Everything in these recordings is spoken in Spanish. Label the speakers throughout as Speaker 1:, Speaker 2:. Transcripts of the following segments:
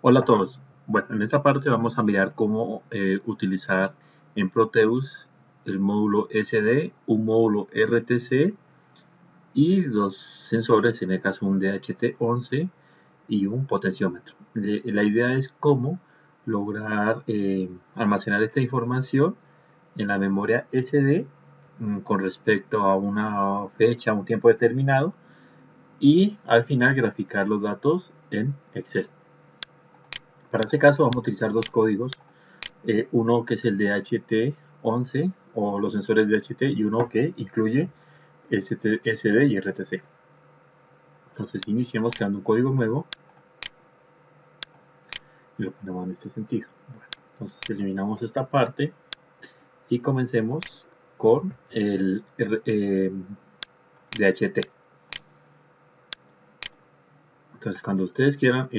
Speaker 1: Hola a todos. Bueno, en esta parte vamos a mirar cómo utilizar en Proteus el módulo SD, un módulo RTC y dos sensores, en el caso un DHT11 y un potenciómetro. La idea es cómo lograr almacenar esta información en la memoria SD con respecto a una fecha, un tiempo determinado y al final graficar los datos en Excel. Para este caso vamos a utilizar dos códigos, uno que es el DHT11 o los sensores DHT y uno que incluye SD y RTC. Entonces iniciamos creando un código nuevo y lo ponemos en este sentido. Bueno, entonces eliminamos esta parte y comencemos con el DHT. Entonces cuando ustedes quieran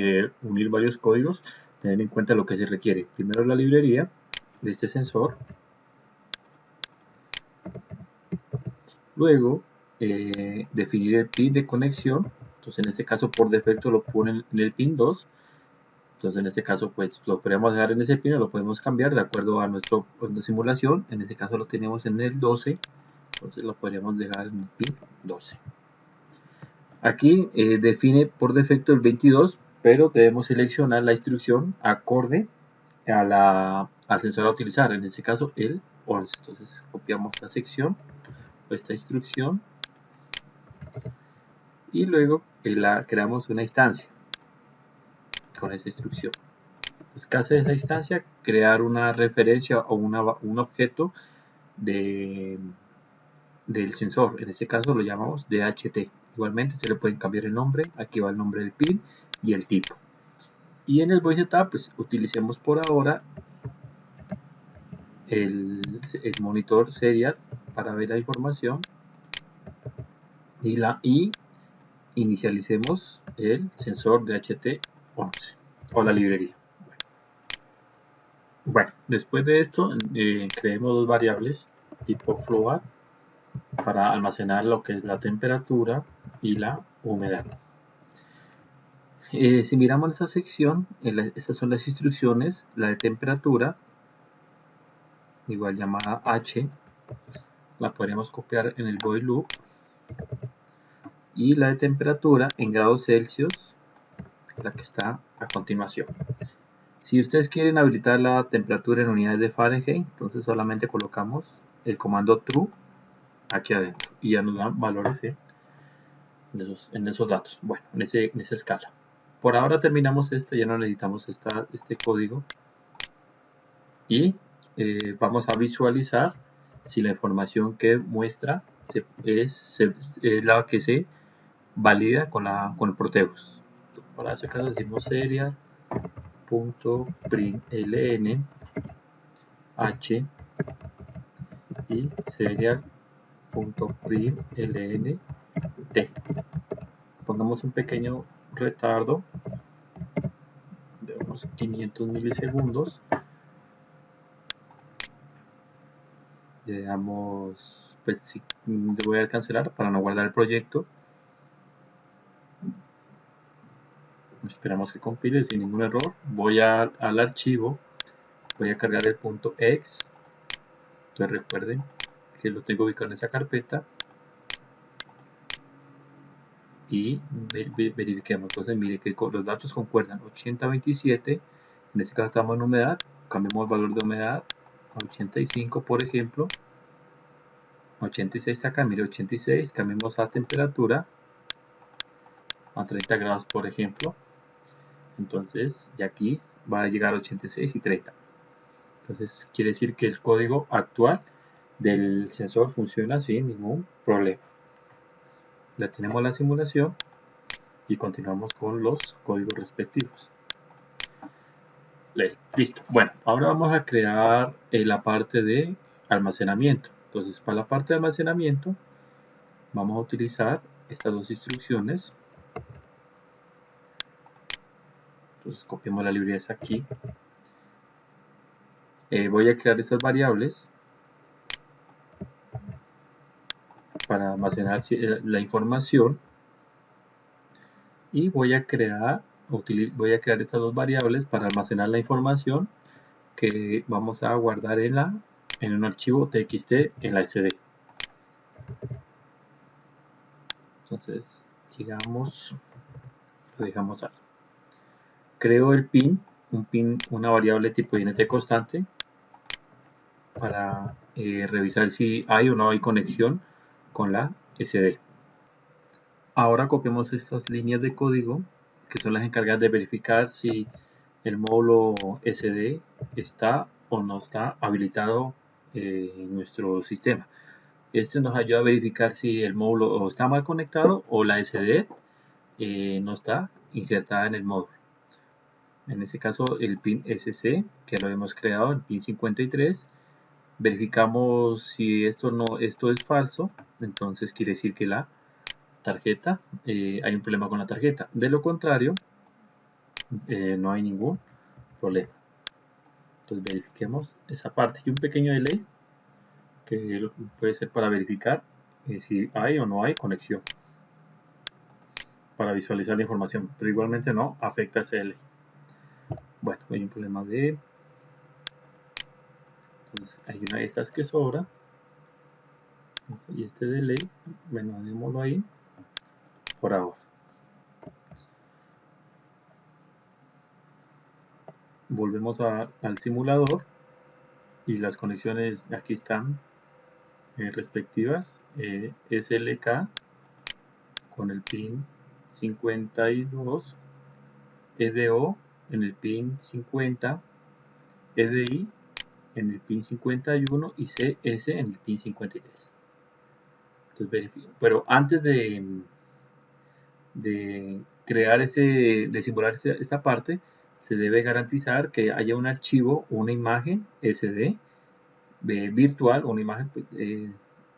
Speaker 1: unir varios códigos, tengan en cuenta lo que se requiere. Primero la librería de este sensor. Luego, definir el pin de conexión. Entonces, en este caso, por defecto lo ponen en el pin 2. Entonces, en este caso, pues lo podemos dejar en ese pin o lo podemos cambiar de acuerdo a nuestra simulación. En este caso, lo tenemos en el 12. Entonces, lo podríamos dejar en el pin 12. Aquí define por defecto el 22, pero debemos seleccionar la instrucción acorde al sensor a utilizar. En este caso, el 11. Entonces, copiamos esta sección o esta instrucción y luego creamos una instancia con esa instrucción. Entonces, ¿qué hace esa instancia? Crear una referencia o un objeto del sensor. En este caso lo llamamos DHT. Igualmente se le pueden cambiar el nombre. Aquí va el nombre del pin y el tipo. Y en el voice setup, pues utilicemos por ahora el monitor serial para ver la información y inicialicemos el sensor DHT11 o la librería. Bueno, después de esto, creemos dos variables tipo float para almacenar lo que es la temperatura y la humedad. Si miramos esa sección, estas son las instrucciones, la de temperatura, igual llamada H, la podríamos copiar en el void loop, y la de temperatura en grados Celsius, la que está a continuación. Si ustedes quieren habilitar la temperatura en unidades de Fahrenheit, entonces solamente colocamos el comando true aquí adentro y ya nos dan valores en esos datos, bueno, en esa escala. Por ahora terminamos ya no necesitamos este código y vamos a visualizar si la información que muestra es la que se valida con el Proteus. Para ese caso decimos serial.println h y serial.println t. Pongamos un pequeño retardo de unos 500 milisegundos. Le damos, pues sí, le voy a cancelar para no guardar el proyecto. Esperamos que compile sin ningún error. Voy al archivo, voy a cargar el .exe. Entonces recuerden que lo tengo ubicado en esa carpeta y verifiquemos. Entonces mire que los datos concuerdan 80-27, en este caso estamos en humedad, cambiamos el valor de humedad a 85 por ejemplo, 86 está acá, mire 86, cambiemos a temperatura a 30 grados por ejemplo, entonces y aquí va a llegar a 86 y 30. Entonces quiere decir que el código actual del sensor funciona sin ningún problema. Ya tenemos la simulación y continuamos con los códigos respectivos. Listo. Bueno, ahora vamos a crear la parte de almacenamiento. Entonces, para la parte de almacenamiento, vamos a utilizar estas dos instrucciones. Entonces, copiamos la librería aquí. Voy a crear estas variables para almacenar la información. Y voy a crear voy a crear estas dos variables para almacenar la información que vamos a guardar en un archivo txt en la SD. Entonces, llegamos, lo dejamos ahí. Creo el pin, una variable tipo int constante para revisar si hay o no hay conexión con la SD. Ahora copiamos estas líneas de código que son las encargadas de verificar si el módulo SD está o no está habilitado en nuestro sistema. Esto nos ayuda a verificar si el módulo está mal conectado o la SD no está insertada en el módulo. En este caso el pin SC que lo hemos creado, el pin 53, verificamos si esto es falso, entonces quiere decir que la tarjeta, hay un problema con la tarjeta. De lo contrario, no hay ningún problema. Entonces verifiquemos esa parte y un pequeño delay que puede ser para verificar si hay o no hay conexión, para visualizar la información, pero igualmente no afecta ese delay. Bueno, hay un problema entonces hay una de estas que sobra y este delay, bueno, démoslo ahí por ahora. Volvemos al simulador y las conexiones aquí están respectivas, SLK con el pin 52, EDO en el pin 50, EDI en el pin 51 y CS en el pin 53. Entonces verifico. Pero antes de crear de simular esta parte, se debe garantizar que haya un archivo, una imagen SD virtual, una imagen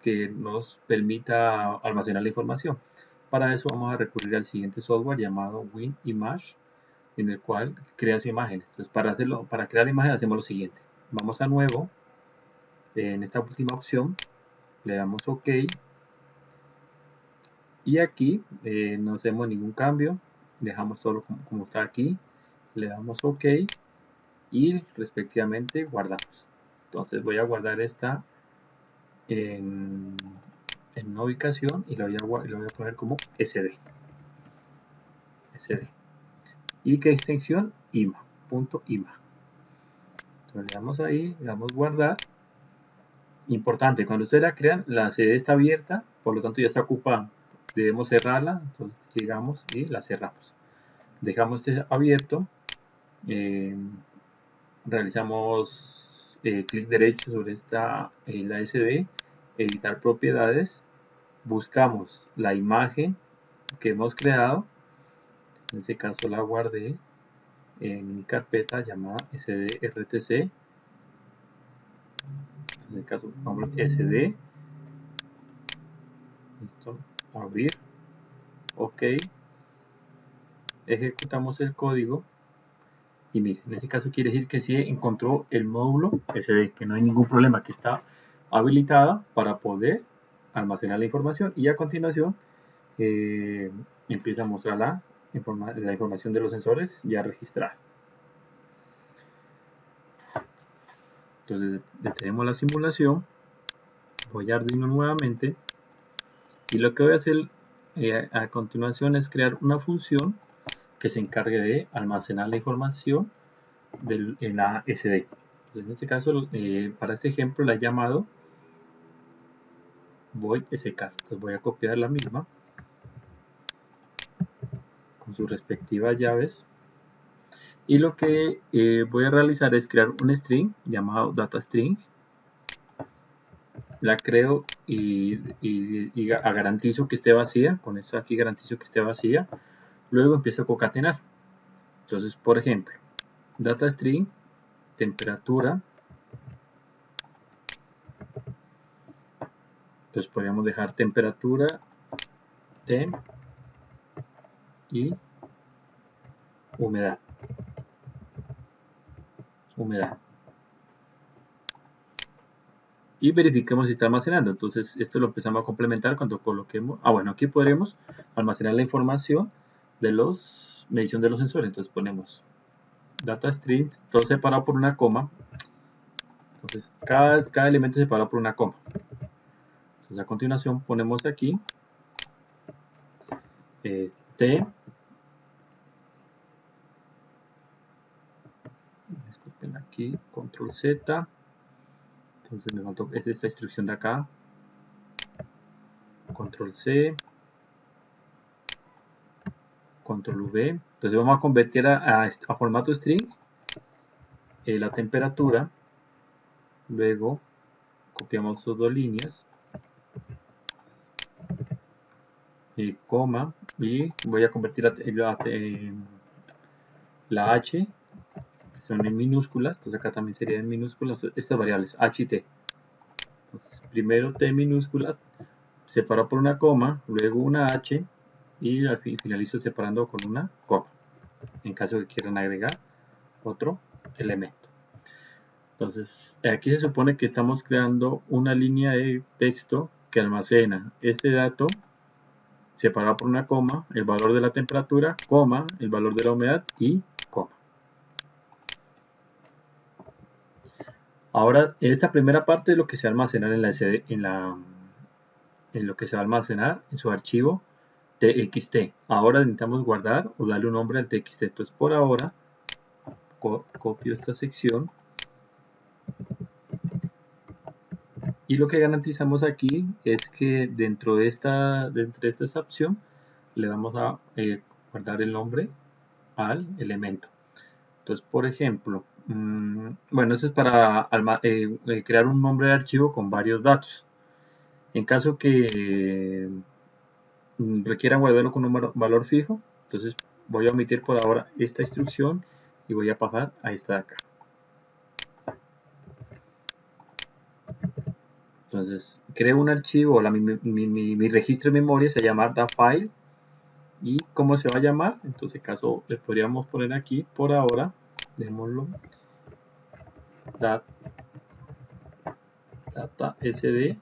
Speaker 1: que nos permita almacenar la información. Para eso vamos a recurrir al siguiente software llamado WinImage, en el cual creas imágenes. Entonces para crear imágenes hacemos lo siguiente. Vamos a nuevo, en esta última opción, le damos OK y aquí no hacemos ningún cambio, dejamos solo como está aquí, le damos OK y respectivamente guardamos. Entonces voy a guardar esta en una ubicación y lo voy a poner como SD. ¿Y qué extensión? .ima. Entonces le damos ahí, le damos guardar. Importante, cuando ustedes la crean, la CD está abierta, por lo tanto ya está ocupada. Debemos cerrarla, entonces llegamos y la cerramos. Dejamos este abierto, realizamos clic derecho sobre la SD, editar propiedades, buscamos la imagen que hemos creado, en este caso la guardé en mi carpeta llamada SDRTC, en el caso vamos SD, listo, abrir, OK, ejecutamos el código y miren, en este caso quiere decir que sí encontró el módulo SD, que no hay ningún problema, que está habilitada para poder almacenar la información y a continuación empieza a mostrar la información de los sensores ya registrada. Entonces detenemos la simulación, voy a Arduino nuevamente y lo que voy a hacer a continuación es crear una función que se encargue de almacenar la información en la SD. Entonces, en este caso, para este ejemplo la he llamado void sk. Entonces voy a copiar la misma con sus respectivas llaves y lo que voy a realizar es crear un string llamado datastring. La creo y garantizo que esté vacía. Con esto aquí garantizo que esté vacía. Luego empiezo a concatenar. Entonces, por ejemplo, datastring, temperatura. Entonces podríamos dejar temperatura, temp y humedad. Y verifiquemos si está almacenando. Entonces esto lo empezamos a complementar cuando coloquemos. Bueno, aquí podremos almacenar la información de los medición de los sensores. Entonces ponemos data string, todo separado por una coma. Entonces cada elemento separado por una coma. Entonces a continuación ponemos aquí t, disculpen aquí, control Z. Entonces me faltó, es esta instrucción de acá, control C, control V. Entonces vamos a convertir a formato string la temperatura, luego copiamos sus dos líneas, coma, y voy a convertir la H, que son en minúsculas. Entonces acá también sería en minúsculas estas variables, H y T. Entonces primero T minúscula, separado por una coma, luego una H, y al finalizo separando con una coma, en caso que quieran agregar otro elemento. Entonces aquí se supone que estamos creando una línea de texto que almacena este dato separado por una coma, el valor de la temperatura, coma, el valor de la humedad y coma. Ahora, esta primera parte es lo que se va a almacenar en la SD, en lo que se va a almacenar en su archivo txt. Ahora necesitamos guardar o darle un nombre al txt. Entonces por ahora copio esta sección y lo que garantizamos aquí es que dentro de esta opción le vamos a guardar el nombre al elemento. Entonces por ejemplo, bueno, eso es para crear un nombre de archivo con varios datos. En caso que requieran guardarlo con un valor fijo, entonces voy a omitir por ahora esta instrucción y voy a pasar a esta de acá. Entonces creo un archivo, mi registro de memoria se llama datafile. ¿Y cómo se va a llamar? Entonces en caso le podríamos poner aquí por ahora, dejémoslo data sd,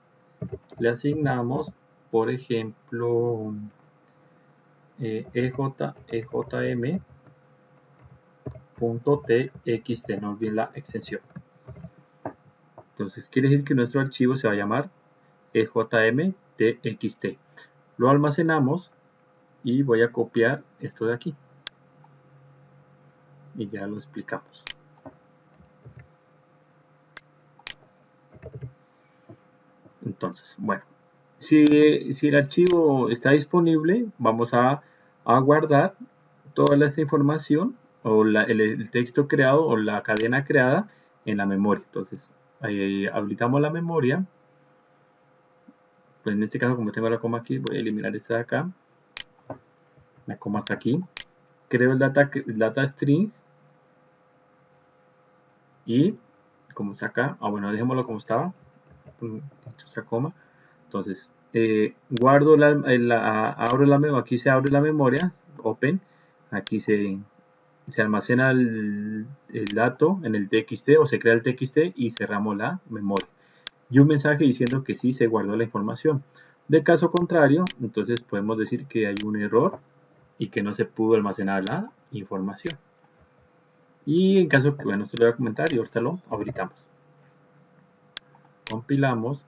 Speaker 1: le asignamos por ejemplo ejm.txt, no olviden la extensión. Entonces quiere decir que nuestro archivo se va a llamar ejm.txt. Lo almacenamos y voy a copiar esto de aquí y ya lo explicamos. Entonces, bueno, si el archivo está disponible, vamos a guardar toda esta información o el texto creado o la cadena creada en la memoria. Entonces, ahí habilitamos la memoria. Pues en este caso, como tengo la coma aquí, voy a eliminar esta de acá. La coma está aquí. Creo el data string. Y como está acá, bueno, dejémoslo como estaba. Esta coma. Entonces, guardo abro la memoria, aquí se abre la memoria, open, aquí se almacena el dato en el txt o se crea el txt y cerramos la memoria. Y un mensaje diciendo que sí se guardó la información. De caso contrario, entonces podemos decir que hay un error y que no se pudo almacenar la información. Y en caso que, bueno, esto lo voy a comentar y ahorita lo habilitamos. Compilamos.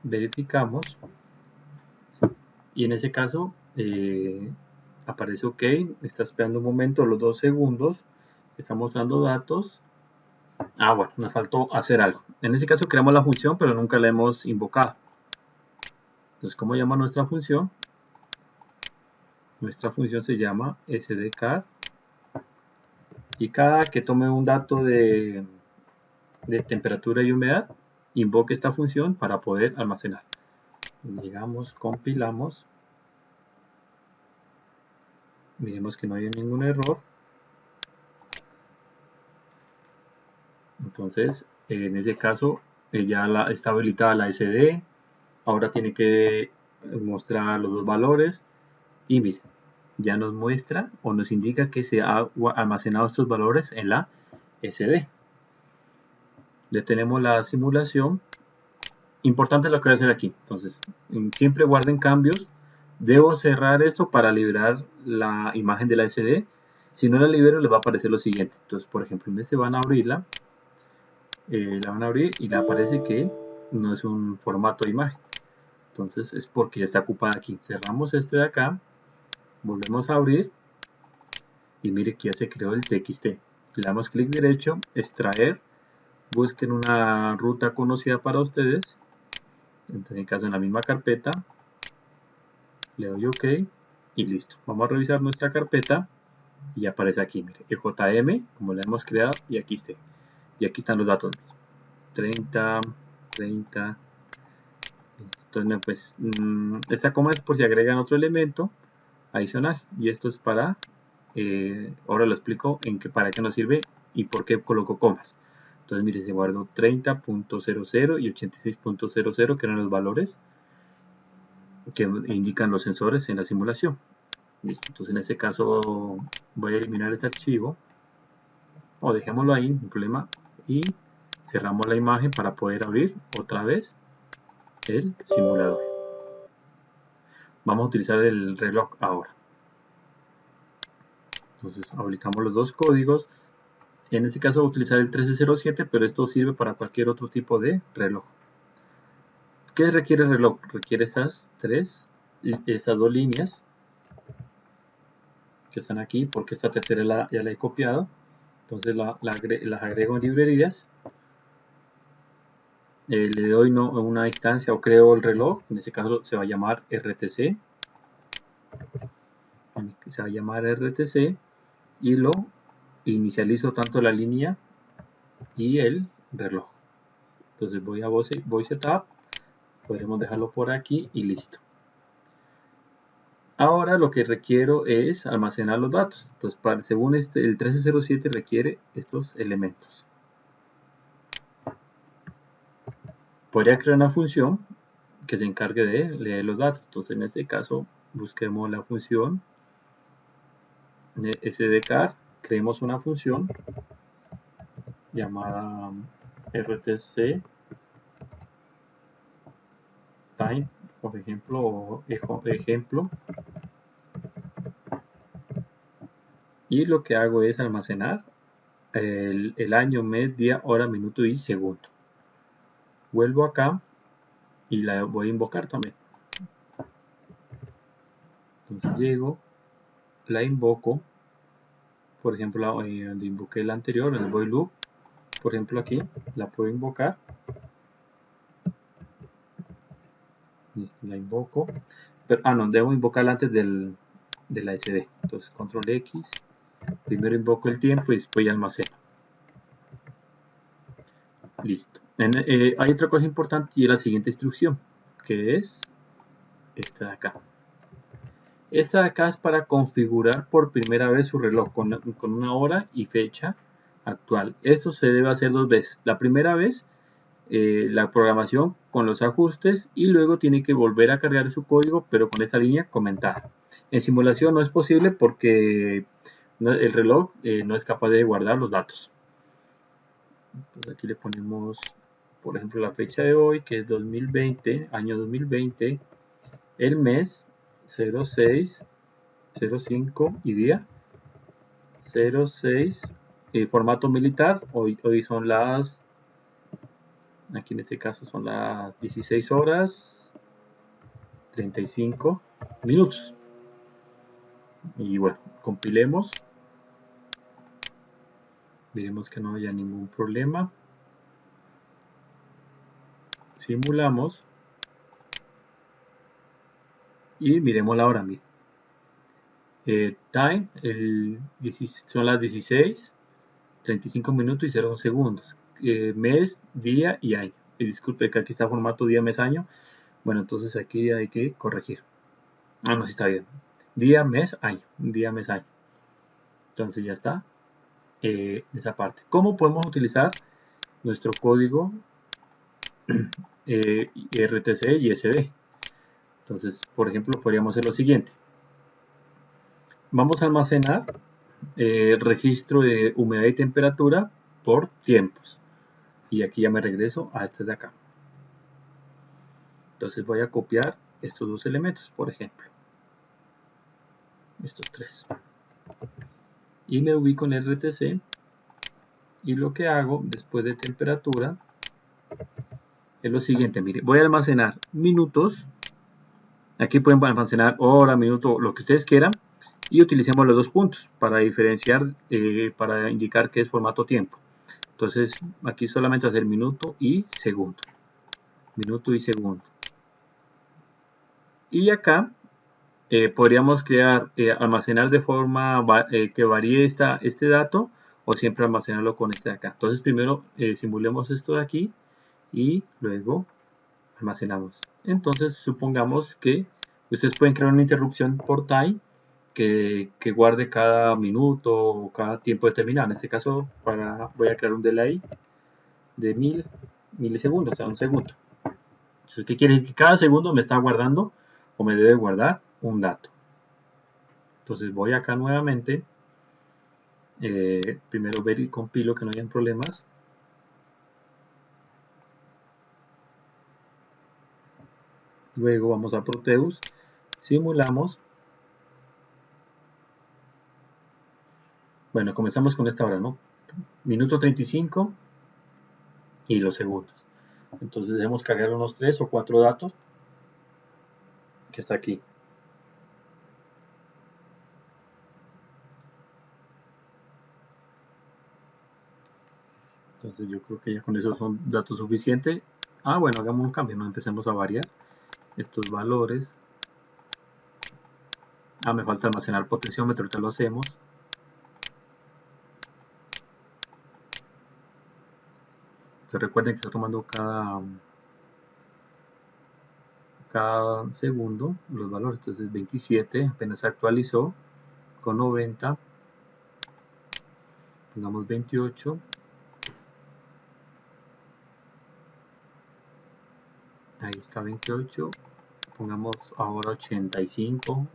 Speaker 1: Verificamos y en ese caso aparece OK, está esperando un momento, los 2 segundos, está mostrando datos. Bueno, nos faltó hacer algo. En ese caso creamos la función pero nunca la hemos invocado. Entonces, ¿cómo llama nuestra función? Nuestra función se llama sdcar y cada que tome un dato de temperatura y humedad, invoque esta función para poder almacenar. Llegamos, compilamos. Miremos que no hay ningún error. Entonces, en ese caso, ya está habilitada la SD. Ahora tiene que mostrar los dos valores. Y miren, ya nos muestra o nos indica que se ha almacenado estos valores en la SD. Detenemos la simulación Importante lo que voy a hacer aquí. Entonces, siempre guarden cambios. Debo cerrar esto para liberar la imagen de la SD. Si no la libero, les va a aparecer lo siguiente. Entonces, por ejemplo, en este van a abrirla. La van a abrir y le aparece que no es un formato de imagen. Entonces, es porque ya está ocupada aquí. Cerramos este de acá. Volvemos a abrir. Y mire que ya se creó el TXT. Le damos clic derecho, extraer. Busquen una ruta conocida para ustedes. En mi caso, en la misma carpeta. Le doy OK y listo. Vamos a revisar nuestra carpeta y aparece aquí, mire, EJM, como la hemos creado, y aquí está. Y aquí están los datos. 30, 30. Entonces, pues, esta coma es por si agregan otro elemento adicional. Y esto es para, ahora lo explico para qué nos sirve y por qué coloco comas. Entonces, mire, se guardó 30.00 y 86.00, que eran los valores que indican los sensores en la simulación. Listo, entonces en este caso voy a eliminar este archivo o dejémoslo ahí, no hay problema, y cerramos la imagen para poder abrir otra vez el simulador. Vamos a utilizar el reloj ahora. Entonces aplicamos los dos códigos. En este caso voy a utilizar el 1307, pero esto sirve para cualquier otro tipo de reloj. ¿Qué requiere el reloj? Requiere estas dos líneas que están aquí, porque esta tercera ya la he copiado. Entonces las agrego en librerías. Le doy una instancia o creo el reloj. En este caso se va a llamar RTC. Se va a llamar RTC y lo inicializo tanto la línea y el reloj. Entonces voy a Voice Setup. Podremos dejarlo por aquí y listo. Ahora lo que requiero es almacenar los datos. Entonces, según el 1307 requiere estos elementos. Podría crear una función que se encargue de leer los datos. Entonces, en este caso, busquemos la función de SDCAR. Creemos una función llamada RTC time, por ejemplo, o ejemplo. Y lo que hago es almacenar el año, mes, día, hora, minuto y segundo. Vuelvo acá y la voy a invocar también. Entonces llego, la invoco, por ejemplo, donde invoqué la anterior, en el void loop, por ejemplo aquí, la puedo invocar. La invoco, pero, no, debo invocarla antes de la SD. Entonces control X, primero invoco el tiempo y después ya almaceno. Listo. Hay otra cosa importante y es la siguiente instrucción, que es esta de acá. Esta de acá es para configurar por primera vez su reloj con una hora y fecha actual. Eso se debe hacer dos veces. La primera vez, la programación con los ajustes, y luego tiene que volver a cargar su código, pero con esa línea comentada. En simulación no es posible porque el reloj no es capaz de guardar los datos. Entonces aquí le ponemos, por ejemplo, la fecha de hoy, que es 2020, año 2020, el mes 06, 05 y día 06, formato militar. Hoy son las, aquí en este caso son las 16 horas 35 minutos. Y bueno, compilemos. Miremos que no haya ningún problema. Simulamos. Y miremos la hora. Mire. Time, son las 16, 35 minutos y 0 segundos. Mes, día y año. Y disculpe que aquí está formato día, mes, año. Bueno, entonces aquí hay que corregir. No, sí está bien. Día, mes, año. Día, mes, año. Entonces ya está. Esa parte. ¿Cómo podemos utilizar nuestro código RTC y SD? Entonces, por ejemplo, podríamos hacer lo siguiente. Vamos a almacenar el registro de humedad y temperatura por tiempos. Y aquí ya me regreso a este de acá. Entonces voy a copiar estos dos elementos, por ejemplo, estos tres, y me ubico en RTC, y lo que hago después de temperatura es lo siguiente. Mire, voy a almacenar minutos. Aquí pueden almacenar hora, minuto, lo que ustedes quieran, y utilicemos los dos puntos para diferenciar, para indicar que es formato tiempo. Entonces aquí solamente hacer minuto y segundo, minuto y segundo. Y acá podríamos crear, almacenar de forma que varíe este dato, o siempre almacenarlo con este de acá. Entonces primero simulemos esto de aquí y luego almacenamos. Entonces supongamos que ustedes pueden crear una interrupción por time que guarde cada minuto o cada tiempo determinado. En este caso voy a crear un delay de 1000 milisegundos, o sea, un segundo. Entonces, ¿qué quiere decir? Que cada segundo me está guardando o me debe guardar un dato. Entonces voy acá nuevamente, primero ver y compilo que no hayan problemas. Luego vamos a Proteus, simulamos. Bueno, comenzamos con esta hora, ¿no? Minuto 35 y los segundos. Entonces debemos cargar unos 3 o 4 datos que está aquí. Entonces yo creo que ya con eso son datos suficientes. Bueno, hagamos un cambio, ¿no? Empecemos a variar estos valores. Me falta almacenar potenciómetro, ahorita lo hacemos. Entonces recuerden que está tomando cada segundo los valores. Entonces 27 apenas se actualizó con 90. Pongamos 28. Ahí está 28. Pongamos ahora 85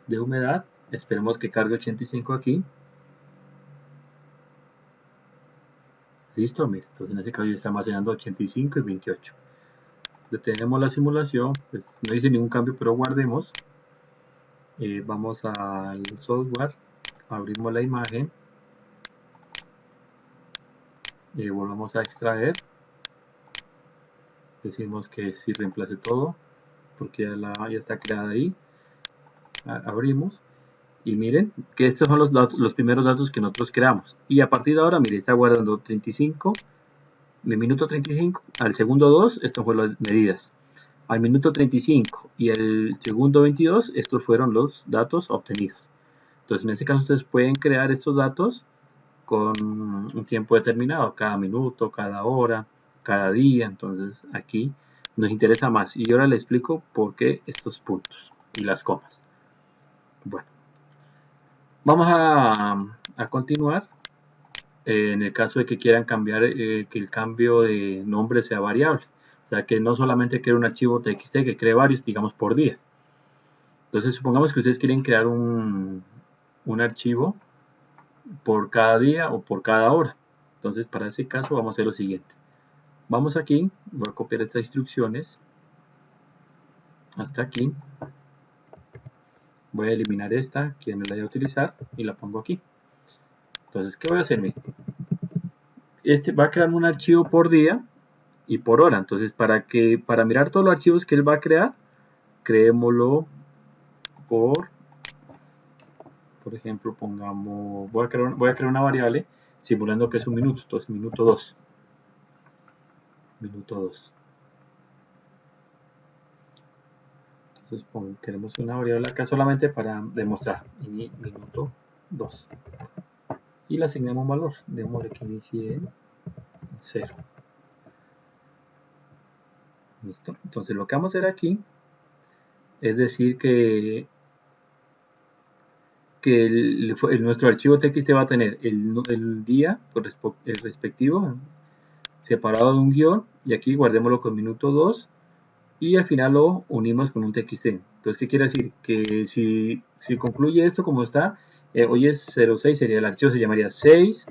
Speaker 1: de humedad. Esperemos que cargue 85 aquí. Listo, mire, entonces en este caso ya está almacenando 85 y 28. Detenemos la simulación, pues no hice ningún cambio, pero guardemos. Vamos al software, abrimos la imagen, volvamos a extraer, decimos que sí reemplace todo, porque ya está creada ahí. Abrimos y miren que estos son los primeros datos que nosotros creamos, y a partir de ahora, miren, está guardando 35, de minuto 35 al segundo 2, estas fueron las medidas. Al minuto 35 y el segundo 22, estos fueron los datos obtenidos. Entonces en este caso ustedes pueden crear estos datos con un tiempo determinado, cada minuto, cada hora, cada día. Entonces aquí nos interesa más, y ahora les explico por qué estos puntos y las comas. Bueno, vamos a continuar. En el caso de que quieran cambiar, que el cambio de nombre sea variable, o sea que no solamente cree un archivo TXT, que cree varios, digamos, por día. Entonces supongamos que ustedes quieren crear un archivo por cada día o por cada hora. Entonces para ese caso vamos a hacer lo siguiente. Vamos aquí, voy a copiar estas instrucciones hasta aquí. Voy a eliminar esta que no la voy a utilizar y la pongo aquí. Entonces, ¿qué voy a hacer? Este va a crear un archivo por día y por hora. Entonces, para mirar todos los archivos que él va a crear, creémoslo por ejemplo, pongamos, voy a crear una variable simulando que es un minuto. Entonces, minuto 2. Minuto 2. Entonces, queremos una variable acá solamente para demostrar. Minuto 2. Y le asignamos un valor. Démosle que inicie en 0. Listo. Entonces, lo que vamos a hacer aquí es decir que nuestro archivo TXT va a tener el día el respectivo separado de un guión, y aquí guardémoslo con minuto 2 y al final lo unimos con un TXT. Entonces, ¿qué quiere decir? Que si concluye esto como está, hoy es 06, sería el archivo, se llamaría 6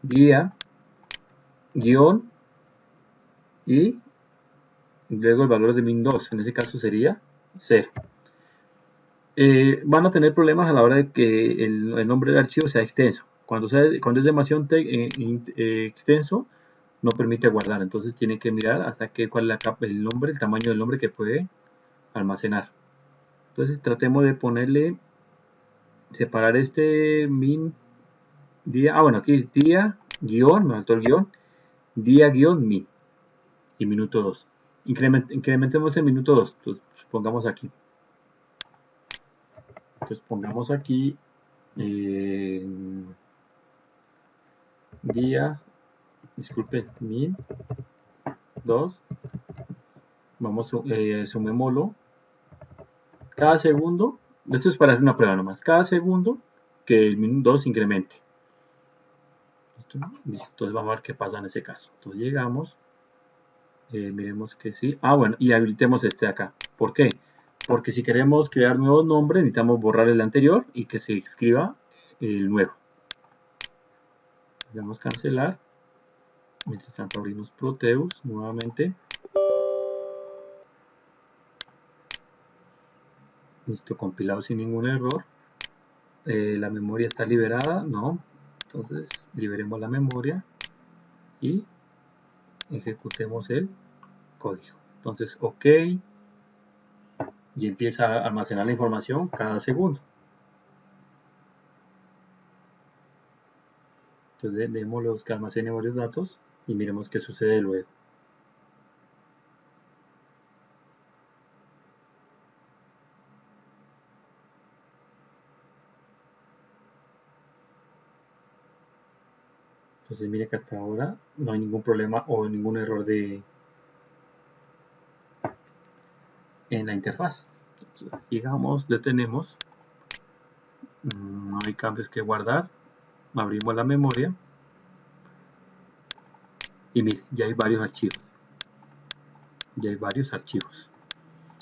Speaker 1: día guión y luego el valor de min2, en este caso sería 0. Van a tener problemas a la hora de que el nombre del archivo sea extenso. Cuando es demasiado extenso, no permite guardar. Entonces tienen que mirar hasta cuál es el nombre, el tamaño del nombre que puede almacenar. Entonces tratemos de ponerle, separar este min día. Bueno, aquí día guión, me faltó el guión, día guión min y minuto 2. Incrementemos el minuto 2. Entonces pongamos aquí. Entonces pongamos aquí día, disculpe, min 2. Vamos, sumémoslo. Cada segundo, esto es para hacer una prueba nomás, cada segundo que el min 2 incremente. ¿Listo? Entonces vamos a ver qué pasa en ese caso. Entonces llegamos, miremos que sí. Bueno, y habilitemos este acá. ¿Por qué? Porque si queremos crear nuevos nombres, necesitamos borrar el anterior y que se escriba el nuevo. Le damos cancelar. Mientras tanto abrimos Proteus nuevamente. Listo, compilado sin ningún error. La memoria está liberada, no. Entonces liberemos la memoria y ejecutemos el código. Entonces, ok. Y empieza a almacenar la información cada segundo. Entonces démosle que almacene varios datos y miremos qué sucede luego. Entonces mire que hasta ahora no hay ningún problema o ningún error en la interfaz. Entonces llegamos, detenemos, no hay cambios que guardar, abrimos la memoria y mire, ya hay varios archivos.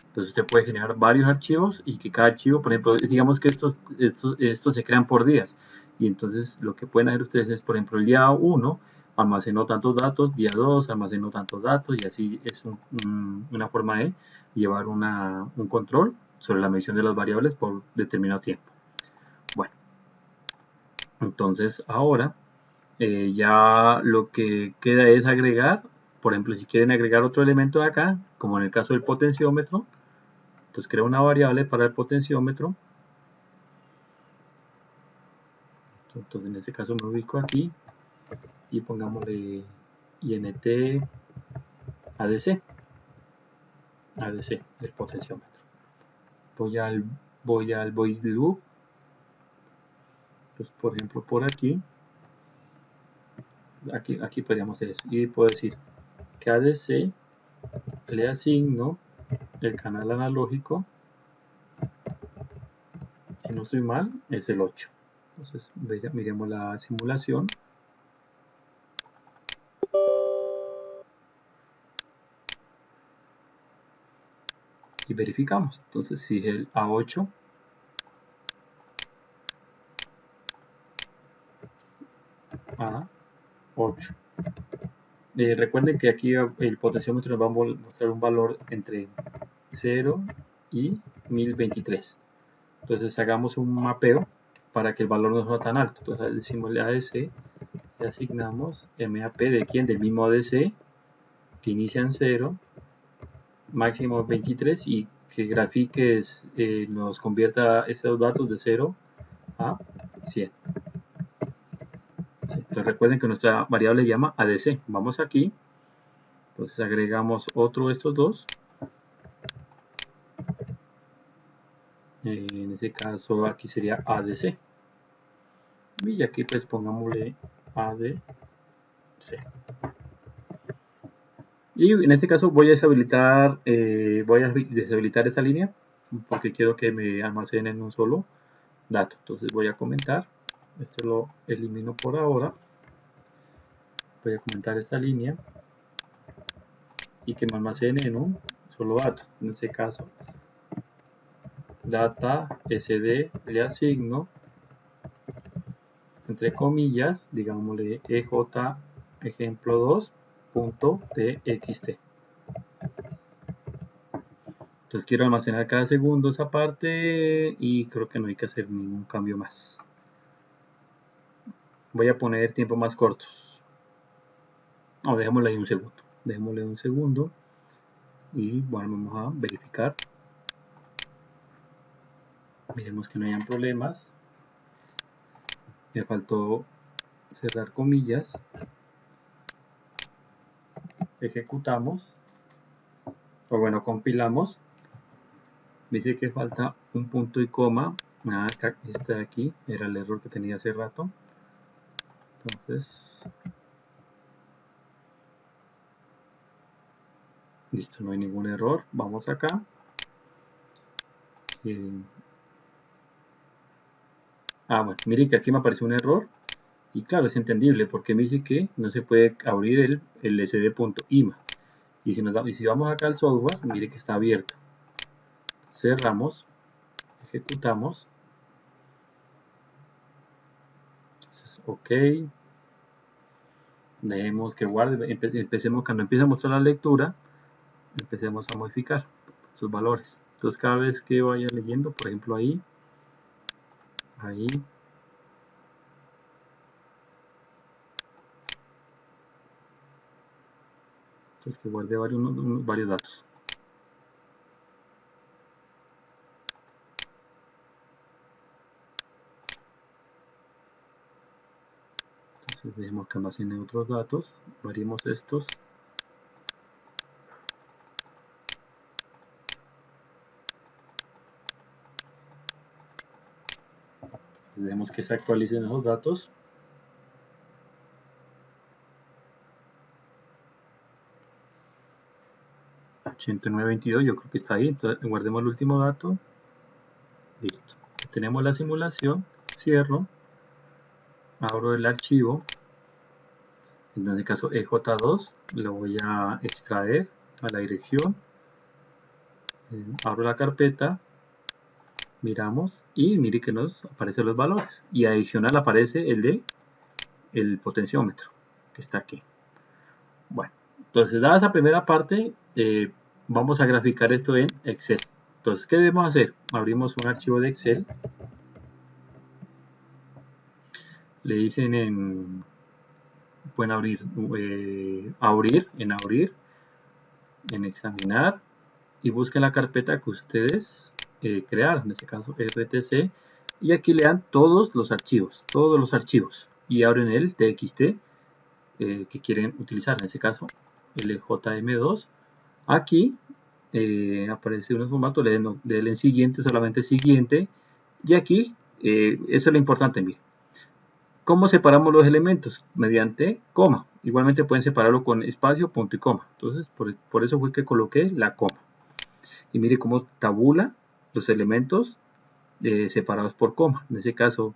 Speaker 1: Entonces usted puede generar varios archivos y que cada archivo, por ejemplo, digamos que estos se crean por días. Y entonces lo que pueden hacer ustedes es, por ejemplo, el día 1 almacenó tantos datos, día 2 almacenó tantos datos y así es una forma de llevar un control sobre la medición de las variables por determinado tiempo. Bueno, entonces ahora ya lo que queda es agregar, por ejemplo, si quieren agregar otro elemento de acá, como en el caso del potenciómetro, entonces creo una variable para el potenciómetro. Entonces en este caso me ubico aquí y pongámosle int ADC del potenciómetro. Voy al voice loop. Entonces por ejemplo por aquí podríamos hacer eso y puedo decir que ADC le asigno el canal analógico, si no estoy mal, es el 8. Entonces miremos la simulación. Y verificamos. Entonces si es el A8, A8. Recuerden que aquí el potenciómetro nos va a mostrar un valor entre 0 y 1023. Entonces hagamos un mapeo para que el valor no sea tan alto. Entonces decimos ADC, le asignamos MAP de quién, del mismo ADC, que inicia en 0, máximo 23 y que grafique, nos convierta esos datos de 0 a 100. Entonces recuerden que nuestra variable se llama ADC. Vamos aquí, entonces agregamos otro de estos dos. En ese caso aquí sería ADC. Y aquí pues pongámosle ADC. Y en este caso voy a deshabilitar esta línea porque quiero que me almacenen un solo dato. Entonces voy a comentar, este lo elimino por ahora, voy a comentar esta línea y que me almacene en un solo dato. En este caso data sd le asigno entre comillas, digámosle ej ejemplo 2.txt. Entonces quiero almacenar cada segundo esa parte y creo que no hay que hacer ningún cambio más. Voy a poner tiempos más cortos. No, dejémosle ahí un segundo. Dejémosle un segundo. Y bueno, vamos a verificar. Miremos que no hayan problemas. Me faltó cerrar comillas. Ejecutamos. O bueno, compilamos. Me dice que falta un punto y coma. Ah, está aquí. Era el error que tenía hace rato. Entonces, listo, no hay ningún error. Vamos acá. Bueno, mire que aquí me apareció un error. Y claro, es entendible porque me dice que no se puede abrir el sd.ima. Y si vamos acá al software, mire que está abierto. Cerramos, ejecutamos. Entonces, ok. Dejemos que guarde. Empecemos, cuando empiece a mostrar la lectura, empecemos a modificar sus valores. Entonces, cada vez que vaya leyendo, por ejemplo, ahí. Entonces, que guarde varios datos. Entonces, dejemos que almacene otros datos. Variemos estos. Entonces, dejemos que se actualicen los datos. $89.22, yo creo que está ahí. Entonces, guardemos el último dato. Listo. Tenemos la simulación. Cierro. Abro el archivo. En este caso EJ2. Lo voy a extraer a la dirección. Abro la carpeta. Miramos. Y mire que nos aparecen los valores. Y adicional aparece el potenciómetro. Que está aquí. Bueno. Entonces, dada esa primera parte, vamos a graficar esto en Excel. Entonces, ¿qué debemos hacer? Abrimos un archivo de Excel. Le dicen pueden abrir, en examinar y busquen la carpeta que ustedes crearon, en este caso RTC, y aquí le dan todos los archivos, y abren el TXT que quieren utilizar, en este caso LJM2. Aquí aparece un formato, le den en siguiente, solamente siguiente, y aquí eso es lo importante. Miren, ¿cómo separamos los elementos? Mediante coma. Igualmente pueden separarlo con espacio, punto y coma. Entonces, por eso fue que coloqué la coma. Y mire cómo tabula los elementos separados por coma. En este caso,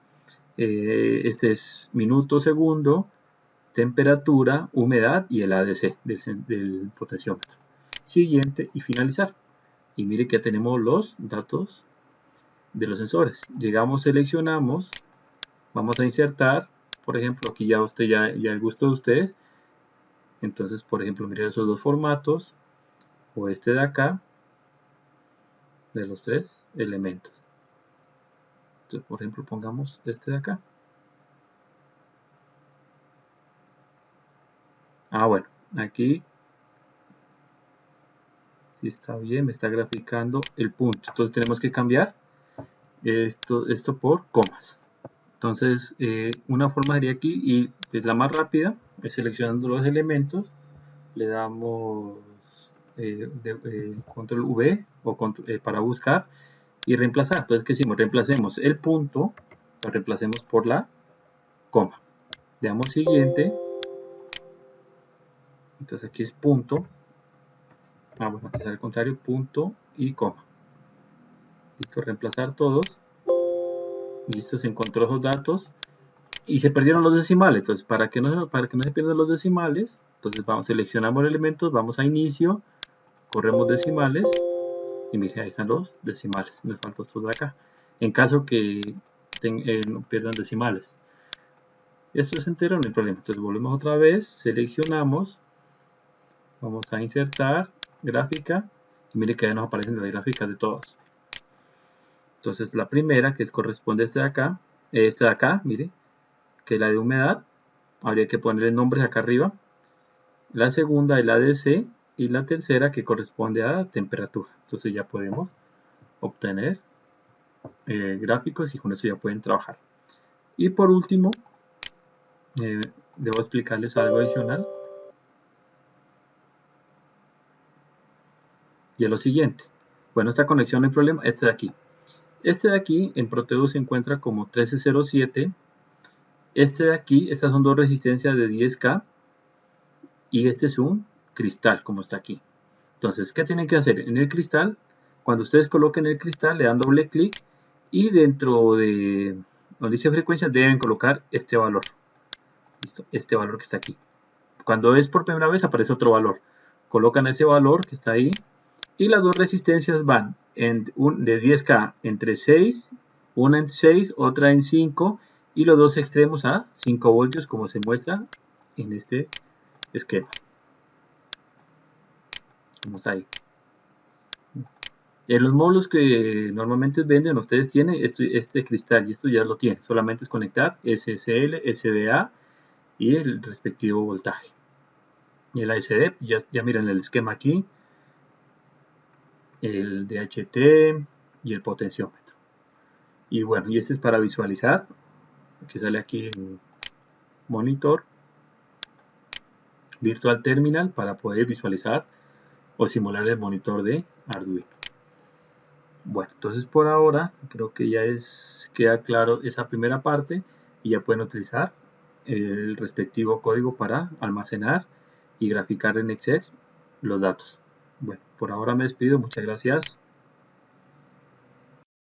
Speaker 1: este es minuto, segundo, temperatura, humedad y el ADC del potenciómetro. Siguiente y finalizar. Y mire que ya tenemos los datos de los sensores. Llegamos, seleccionamos, vamos a insertar. Por ejemplo, aquí ya el gusto de ustedes. Entonces, por ejemplo, miren esos dos formatos. O este de acá. De los tres elementos. Entonces, por ejemplo, pongamos este de acá. Bueno. Aquí. Si está bien, me está graficando el punto. Entonces, tenemos que cambiar esto por comas. Entonces, una forma sería aquí, y es la más rápida, es seleccionando los elementos, le damos control V para buscar y reemplazar. Entonces, ¿qué hicimos? Reemplacemos el punto, lo reemplacemos por la coma. Le damos siguiente. Entonces, aquí es punto. Bueno, aquí es al contrario, punto y coma. Listo, reemplazar todos. Listo, se encontró esos datos. Y se perdieron los decimales. Entonces, para que no se pierdan los decimales, entonces seleccionamos los elementos, vamos a inicio, corremos decimales, y miren, ahí están los decimales. Nos falta estos de acá. En caso que no pierdan decimales. Esto es entero, no hay problema. Entonces, volvemos otra vez, seleccionamos, vamos a insertar, gráfica, Y mire que ahí nos aparecen las gráficas de todos. Entonces la primera, que corresponde a este de acá, mire, que es la de humedad, habría que ponerle nombres acá arriba. La segunda es la de C y la tercera que corresponde a temperatura. Entonces ya podemos obtener gráficos y con eso ya pueden trabajar. Y por último, debo explicarles algo adicional. Y es lo siguiente. Bueno, esta conexión no hay problema. Este de aquí. Este de aquí en Proteus se encuentra como 1307. Este de aquí, estas son dos resistencias de 10K. Y este es un cristal, como está aquí. Entonces, ¿qué tienen que hacer? En el cristal, cuando ustedes coloquen el cristal, le dan doble clic y dentro de donde dice frecuencia deben colocar este valor. ¿Listo? Este valor que está aquí. Cuando es por primera vez aparece otro valor. Colocan ese valor que está ahí y las dos resistencias van de 10K entre 6, una en 6, otra en 5 y los dos extremos a 5 voltios como se muestra en este esquema. Como está ahí. En los módulos que normalmente venden, ustedes tienen este cristal y esto ya lo tienen. Solamente es conectar SSL, SDA y el respectivo voltaje. Y el ASD, ya miren el esquema aquí, el DHT y el potenciómetro. Y bueno, y este es para visualizar, que sale aquí en monitor, virtual terminal, para poder visualizar o simular el monitor de Arduino. Bueno, entonces por ahora creo que ya queda claro esa primera parte y ya pueden utilizar el respectivo código para almacenar y graficar en Excel los datos. Bueno, por ahora me despido, muchas gracias.